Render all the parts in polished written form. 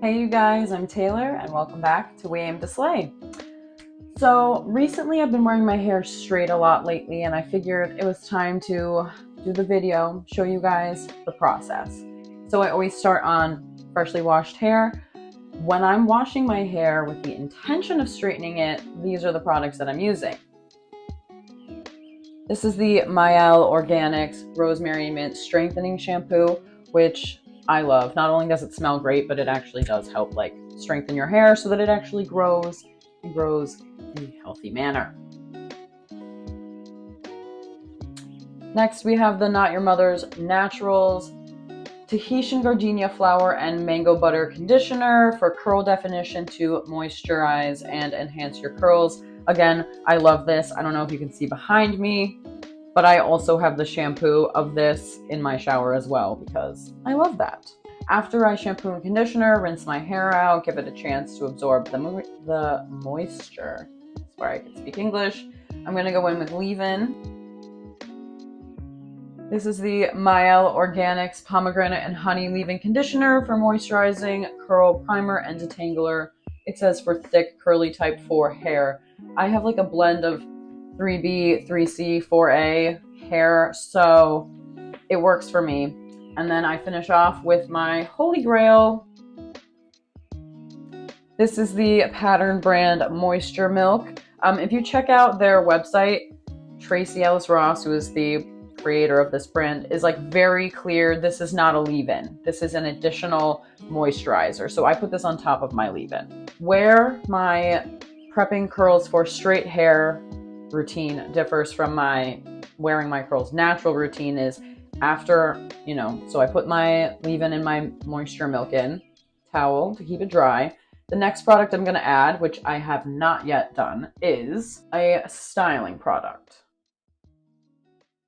Hey you guys, I'm Taylor and welcome back to We Aim to Slay. So recently I've been wearing my hair straight a lot lately and I figured it was time to do the video, show you guys the process. So I always start on freshly washed hair. When I'm washing my hair with the intention of straightening it, these are the products that I'm using. This is the Mielle Organics Rosemary Mint Strengthening Shampoo, which I love. Not only does it smell great, but it actually does help like strengthen your hair so that it actually grows and grows in a healthy manner. Next, we have the Not Your Mother's Naturals Tahitian Gardenia Flower and Mango Butter Conditioner for curl definition to moisturize and enhance your curls. Again, I love this. I don't know if you can see behind me, but I also have the shampoo of this in my shower as well because I love that. After I shampoo and conditioner, rinse my hair out, give it a chance to absorb the moisture. That's where I can speak English. I'm going to go in with leave-in. This is the Mielle Organics Pomegranate and Honey Leave-In Conditioner for moisturizing, curl, primer, and detangler. It says for thick, curly type 4 hair. I have like a blend of 3B-3C-4A hair, so it works for me. And then I finish off with my Holy Grail. This is the Pattern brand Moisture Milk. If you check out their website, Tracy Ellis Ross, who is the creator of this brand, is like very clear. This is not a leave-in. This is an additional moisturizer. So I put this on top of my leave-in. Where my prepping curls for straight hair routine differs from my wearing my curls natural routine is after, so I put my leave-in and my moisture milk in, towel to keep it dry. The next product I'm going to add, which I have not yet done, is a styling product.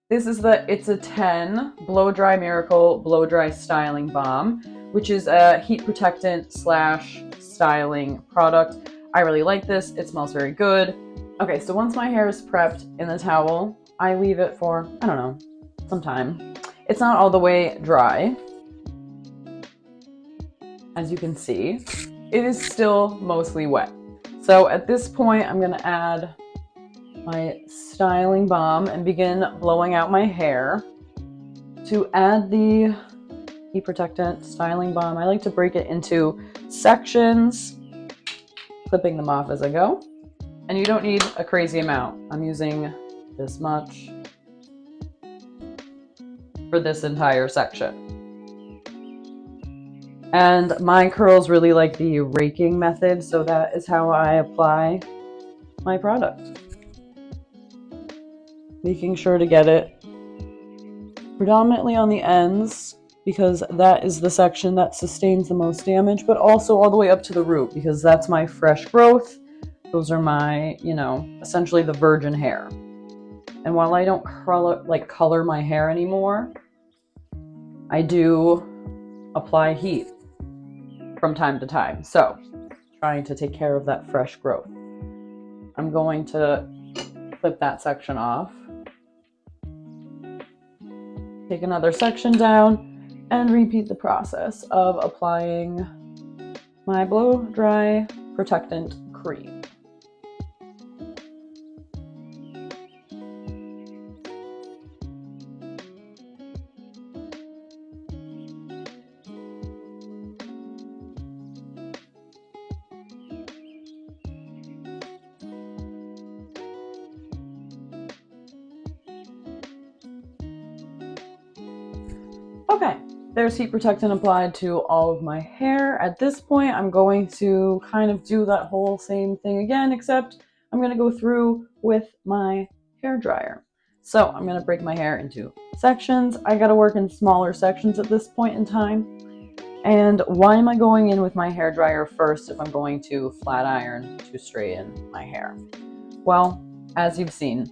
This is the It's a 10 Blow Dry Miracle Blow Dry Styling Balm, which is a heat protectant / styling product. I really like this. It smells very good. Okay, so once my hair is prepped in the towel, I leave it for, I don't know, some time. It's not all the way dry. As you can see, it is still mostly wet. So at this point, I'm gonna add my styling balm and begin blowing out my hair. To add the heat protectant styling balm, I like to break it into sections, clipping them off as I go. And you don't need a crazy amount. I'm using this much for this entire section. And my curls really like the raking method, so that is how I apply my product. Making sure to get it predominantly on the ends because that is the section that sustains the most damage, but also all the way up to the root because that's my fresh growth. Those are my, essentially the virgin hair. And while I don't color my hair anymore, I do apply heat from time to time. So, trying to take care of that fresh growth. I'm going to clip that section off. Take another section down and repeat the process of applying my blow dry protectant cream. Okay, there's heat protectant applied to all of my hair. At this point, I'm going to kind of do that whole same thing again, except I'm going to go through with my hair dryer. So I'm going to break my hair into sections. I got to work in smaller sections at this point in time. And why am I going in with my hair dryer first if I'm going to flat iron to straighten my hair? Well, as you've seen,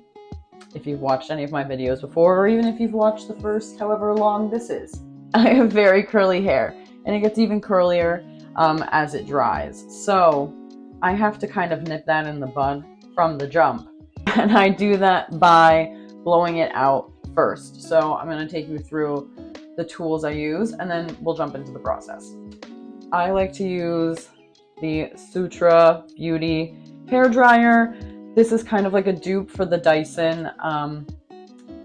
if you've watched any of my videos before, or even if you've watched the first however long this is, I have very curly hair, and it gets even curlier as it dries. So I have to kind of nip that in the bud from the jump. And I do that by blowing it out first. So I'm going to take you through the tools I use, and then we'll jump into the process. I like to use the Sutra Beauty hair dryer. This is kind of like a dupe for the Dyson,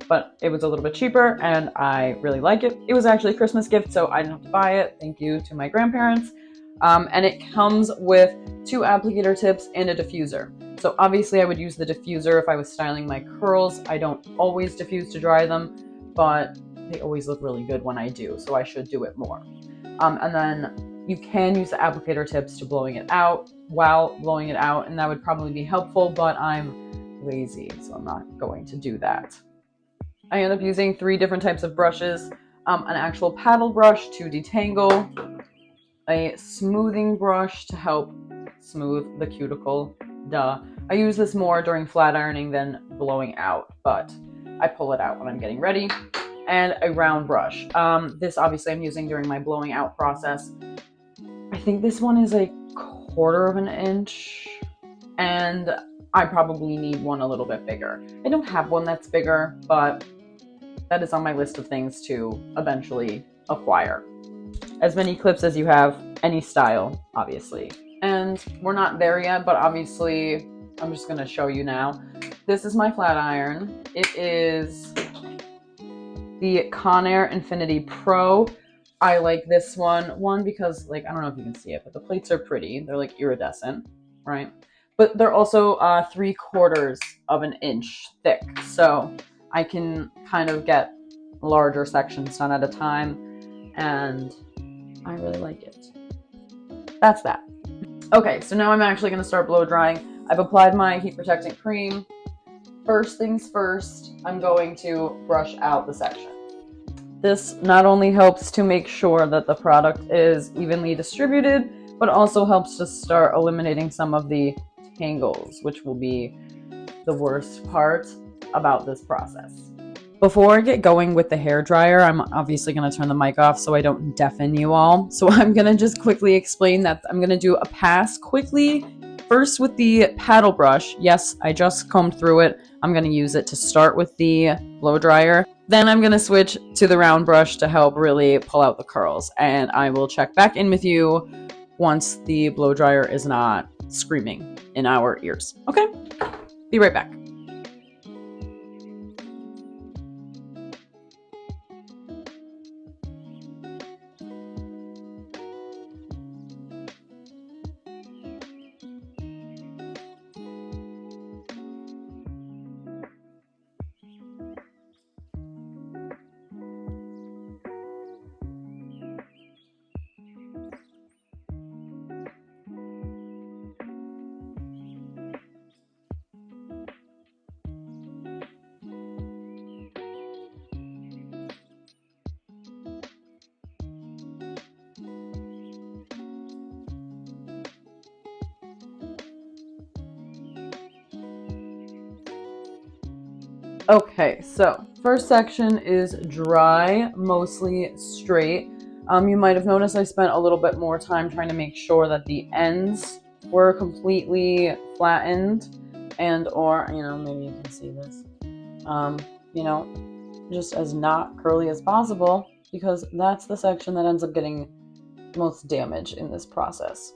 but it was a little bit cheaper and I really like it. It was actually a Christmas gift, so I didn't have to buy it. Thank you to my grandparents. And it comes with 2 applicator tips and a diffuser. So obviously I would use the diffuser if I was styling my curls. I don't always diffuse to dry them, but they always look really good when I do, so I should do it more. And then you can use the applicator tips to blowing it out while blowing it out, and that would probably be helpful, but I'm lazy, so I'm not going to do that. I end up using 3 different types of brushes, an actual paddle brush to detangle, a smoothing brush to help smooth the cuticle. Duh. I use this more during flat ironing than blowing out, but I pull it out when I'm getting ready. And a round brush. This obviously I'm using during my blowing out process. I think this one is a 1/4 of an inch, and I probably need one a little bit bigger. I don't have one that's bigger, but that is on my list of things to eventually acquire. As many clips as you have, any style, obviously. And we're not there yet, but obviously I'm just going to show you now. This is my flat iron. It is the Conair Infinity Pro. I like this one because, like, I don't know if you can see it, but the plates are pretty. They're like iridescent, right? But they're also 3/4 of an inch thick, so I can kind of get larger sections done at a time, and I really like it. That's that. Okay, so now I'm actually going to start blow drying. I've applied my heat protectant cream. First things first, I'm going to brush out the section. This not only helps to make sure that the product is evenly distributed, but also helps to start eliminating some of the tangles, which will be the worst part about this process. Before I get going with the hair dryer, I'm obviously going to turn the mic off so I don't deafen you all. So I'm going to just quickly explain that I'm going to do a pass quickly. First with the paddle brush. Yes, I just combed through it. I'm going to use it to start with the blow dryer. Then I'm going to switch to the round brush to help really pull out the curls. And I will check back in with you once the blow dryer is not screaming in our ears. Okay? Be right back. Okay, so first section is dry, mostly straight. You might have noticed I spent a little bit more time trying to make sure that the ends were completely flattened and or, maybe you can see this, just as not curly as possible, because that's the section that ends up getting most damage in this process.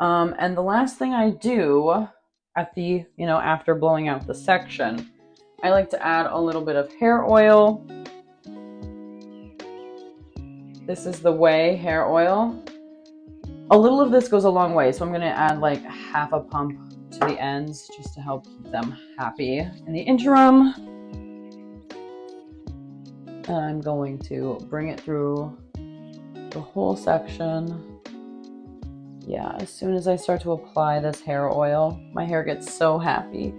And the last thing I do at the, after blowing out the section, I like to add a little bit of hair oil. This is the Way hair oil. A little of this goes a long way, so I'm going to add like 1/2 pump to the ends just to help keep them happy in the interim. And I'm going to bring it through the whole section. Yeah, as soon as I start to apply this hair oil, my hair gets so happy.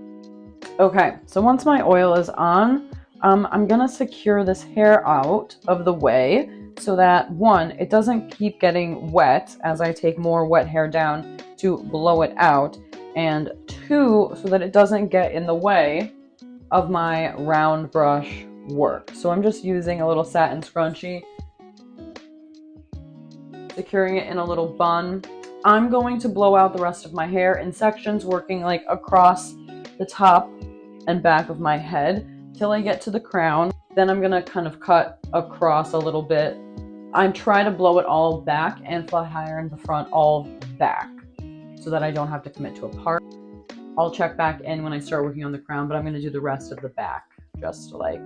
Okay, so once my oil is on, I'm gonna secure this hair out of the way so that 1, it doesn't keep getting wet as I take more wet hair down to blow it out, and 2, so that it doesn't get in the way of my round brush work. So I'm just using a little satin scrunchie, securing it in a little bun. I'm going to blow out the rest of my hair in sections, working like across the top and back of my head till I get to the crown. Then I'm gonna kind of cut across a little bit I'm trying to blow it all back and flat iron the front all back so that I don't have to commit to a part. I'll check back in when I start working on the crown, but I'm going to do the rest of the back just like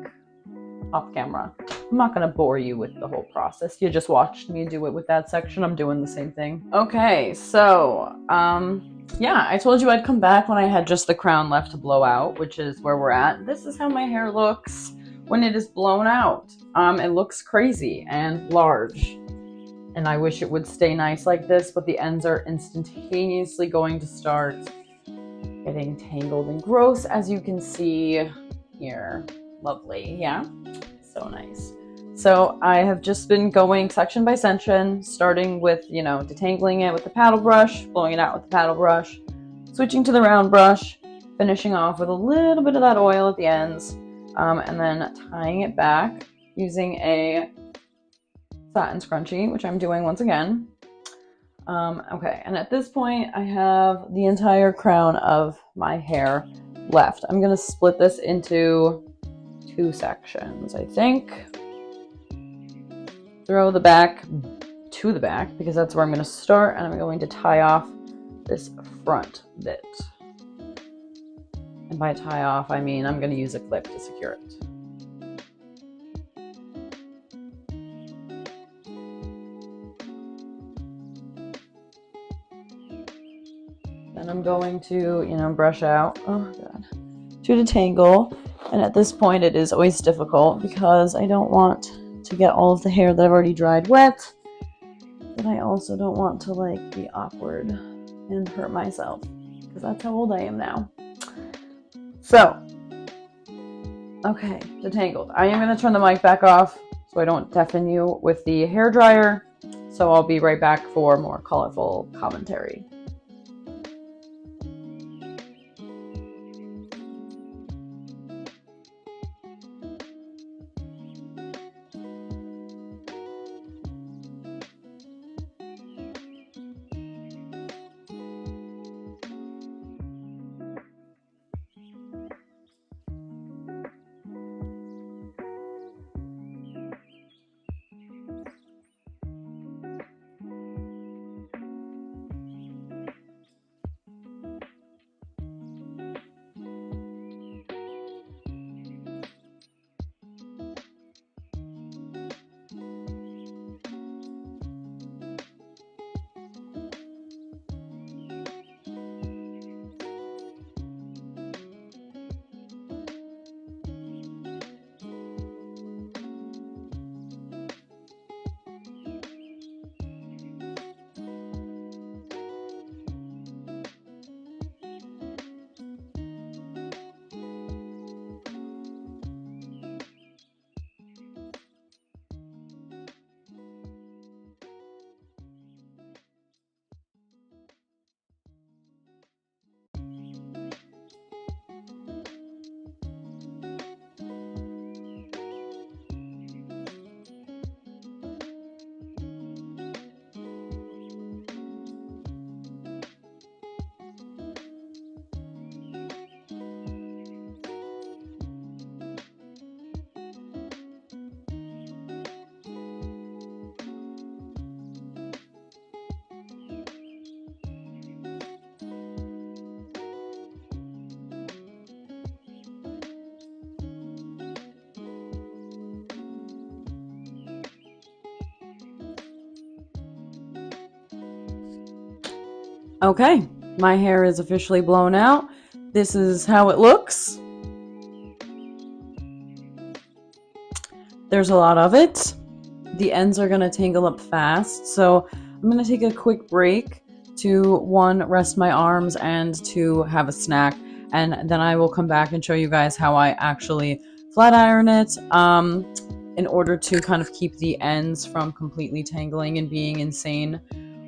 off camera. I'm not going to bore you with the whole process. You just watched me do it with that section. I'm doing the same thing. Okay, so yeah, I told you I'd come back when I had just the crown left to blow out, which is where we're at. This is how my hair looks when it is blown out. It looks crazy and large, and I wish it would stay nice like this, but the ends are instantaneously going to start getting tangled and gross, as you can see here. Lovely, yeah, so nice. So I have just been going section by section, starting with, you know, detangling it with the paddle brush, blowing it out with the paddle brush, switching to the round brush, finishing off with a little bit of that oil at the ends, and then tying it back using a satin scrunchie, which I'm doing once again. Okay, and at this point I have the entire crown of my hair left. I'm gonna split this into 2 sections, I think. Throw the back to the back because that's where I'm gonna start, and I'm going to tie off this front bit. And by tie off, I mean I'm gonna use a clip to secure it. Then I'm going to, you know, brush out, oh god, to detangle. And at this point it is always difficult because I don't want to get all of the hair that I've already dried wet, but I also don't want to like be awkward and hurt myself because that's how old I am now. So, okay, detangled. I am going to turn the mic back off so I don't deafen you with the hair dryer. So I'll be right back for more colorful commentary. Okay, my hair is officially blown out. This is how it looks. There's a lot of it. The ends are going to tangle up fast, so I'm going to take a quick break to, 1, rest my arms, and 2, have a snack, and then I will come back and show you guys how I actually flat iron it in order to kind of keep the ends from completely tangling and being insane.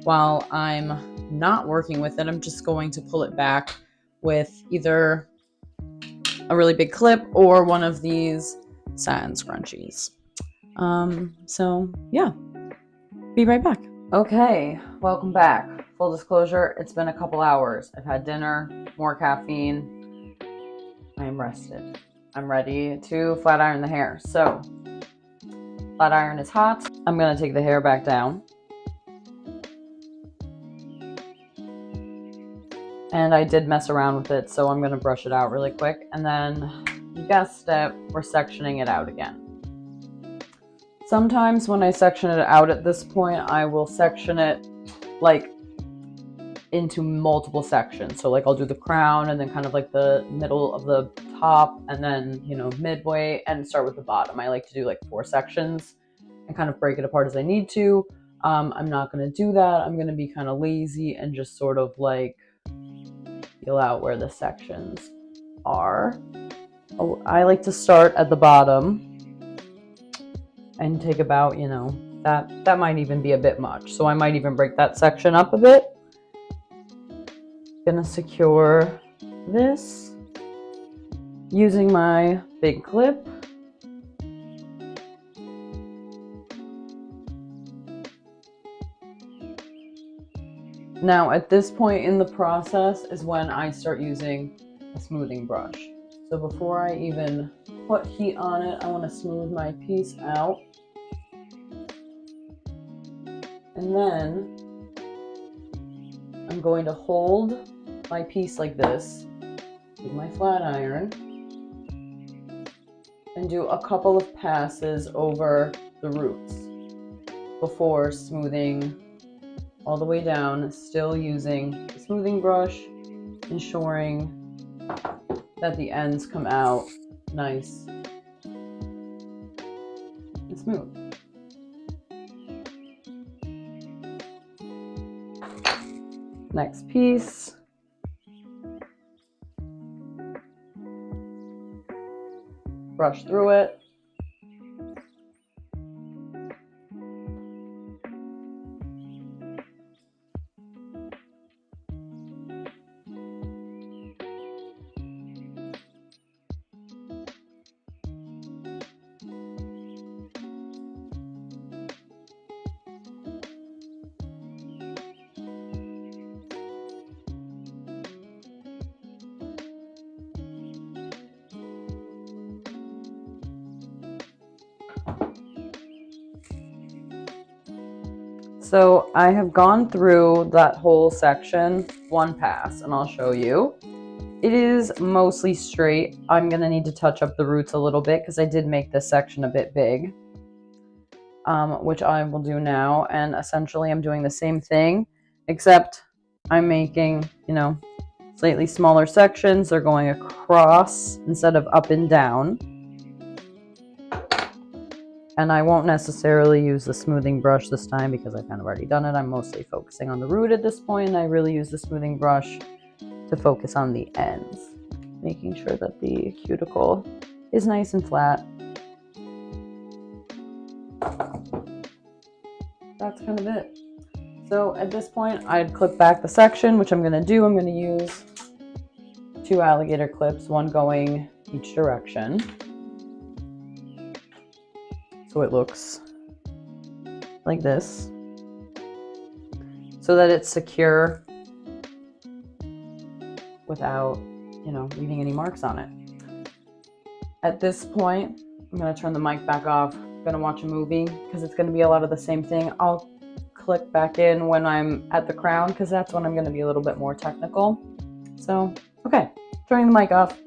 While I'm not working with it, I'm just going to pull it back with either a really big clip or one of these satin scrunchies. So yeah, be right back. Okay, welcome back. Full disclosure, it's been a couple hours. I've had dinner, more caffeine. I am rested. I'm ready to flat iron the hair. So Flat iron is hot. I'm gonna take the hair back down. And I did mess around with it, so I'm gonna brush it out really quick. And then, you guessed it, we're sectioning it out again. Sometimes when I section it out at this point, I will section it like into multiple sections. So like I'll do the crown and then kind of like the middle of the top and then, you know, midway and start with the bottom. I like to do like 4 sections and kind of break it apart as I need to. I'm not going to do that. I'm going to be kind of lazy and just sort of like feel out where the sections are. Oh, I like to start at the bottom and take about, you know, that might even be a bit much. So I might even break that section up a bit. Gonna secure this using my big clip. Now at this point in the process is when I start using a smoothing brush. So before I even put heat on it, I want to smooth my piece out. And then I'm going to hold my piece like this with my flat iron and do a couple of passes over the roots before smoothing all the way down, still using the smoothing brush, ensuring that the ends come out nice and smooth. Next piece. Brush through it. So I have gone through that whole section one pass and I'll show you. It is mostly straight. I'm gonna need to touch up the roots a little bit because I did make this section a bit big, which I will do now. And essentially I'm doing the same thing, except I'm making, you know, slightly smaller sections. They're going across instead of up and down. And I won't necessarily use the smoothing brush this time because I've kind of already done it. I'm mostly focusing on the root at this point, and I really use the smoothing brush to focus on the ends, making sure that the cuticle is nice and flat. That's kind of it. So at this point, I'd clip back the section, which I'm going to do. I'm going to use 2 alligator clips, one going each direction. So it looks like this, so that it's secure without, you know, leaving any marks on it. At this point, I'm going to turn the mic back off. I'm going to watch a movie because it's going to be a lot of the same thing. I'll click back in when I'm at the crown because that's when I'm going to be a little bit more technical. So, okay, turning the mic off.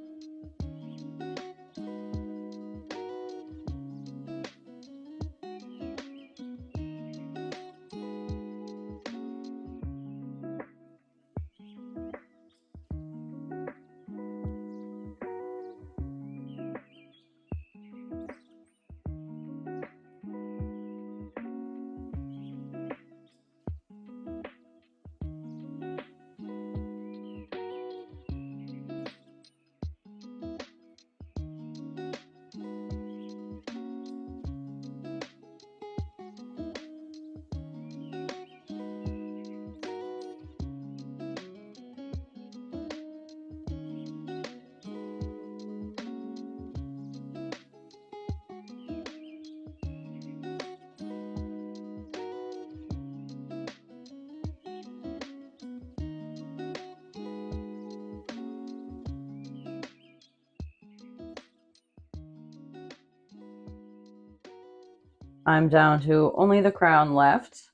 I'm down to only the crown left.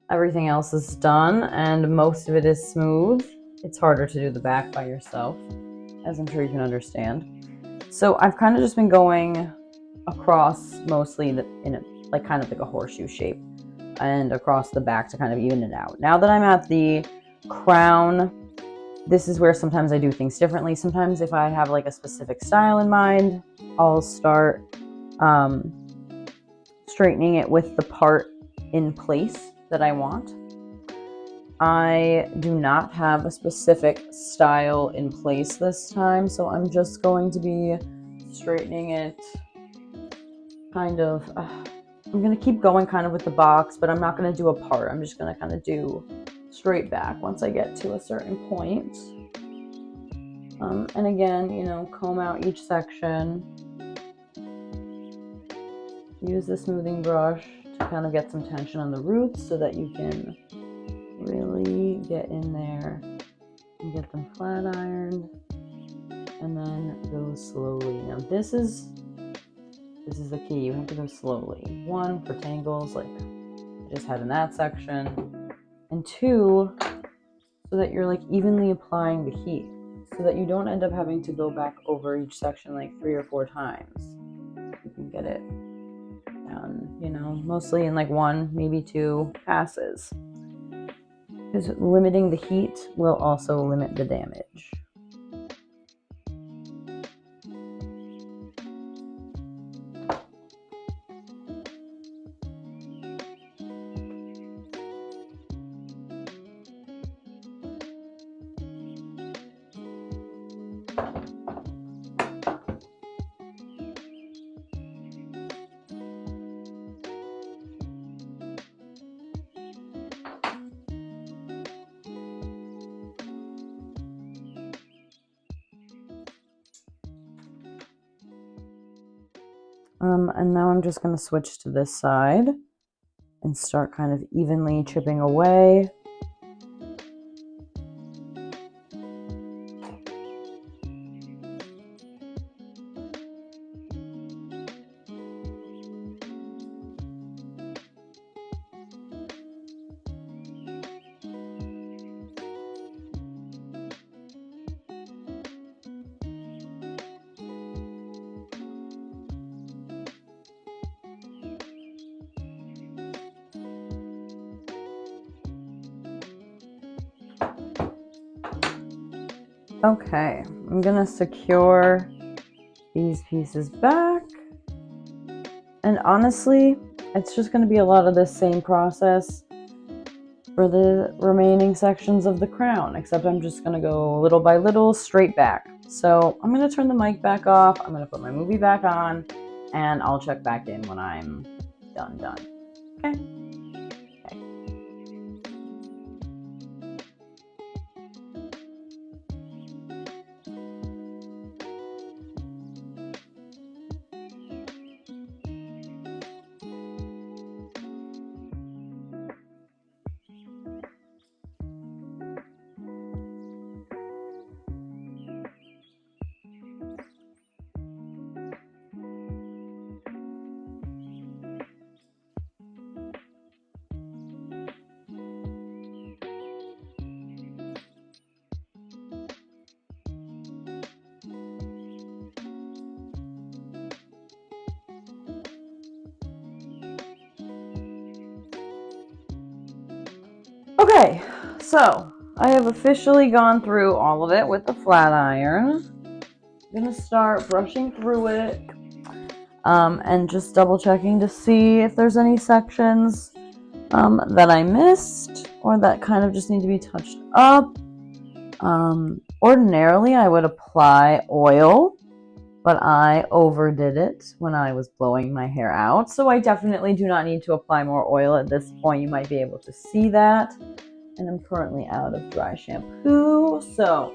Everything else is done, and most of it is smooth. It's harder to do the back by yourself, as I'm sure you can understand. So I've kind of just been going across mostly like kind of like a horseshoe shape, and across the back to kind of even it out. Now that I'm at the crown, this is where sometimes I do things differently. Sometimes if I have like a specific style in mind, I'll start straightening it with the part in place that I want. I do not have a specific style in place this time, so I'm just going to be straightening it kind of, I'm going to keep going kind of with the box, but I'm not going to do a part. I'm just going to kind of do straight back once I get to a certain point. And again, you know, comb out each section. Use the smoothing brush to kind of get some tension on the roots so that you can really get in there and get them flat ironed, and then go slowly. Now this is the key. You have to go slowly. 1, for tangles like I just had in that section, and 2, so that you're like evenly applying the heat, so that you don't end up having to go back over each section like 3 or 4 times. You can get it done, you know, mostly in like 1, maybe 2 passes. Because limiting the heat will also limit the damage. And now I'm just going to switch to this side and start kind of evenly chipping away. Okay, I'm gonna secure these pieces back, and honestly, it's just gonna be a lot of the same process for the remaining sections of the crown, except I'm just gonna go little by little straight back. So I'm gonna turn the mic back off, I'm gonna put my movie back on, and I'll check back in when I'm done. Okay? Okay, so I have officially gone through all of it with the flat iron. I'm gonna start brushing through it and just double checking to see if there's any sections that I missed or that kind of just need to be touched up. Ordinarily I would apply oil, but I overdid it when I was blowing my hair out, so I definitely do not need to apply more oil at this point. You might be able to see that, and I'm currently out of dry shampoo, so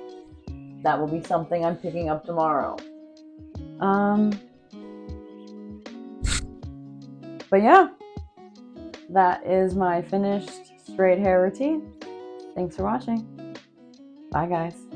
that will be something I'm picking up tomorrow. But yeah, that is my finished straight hair routine. Thanks for watching. Bye guys.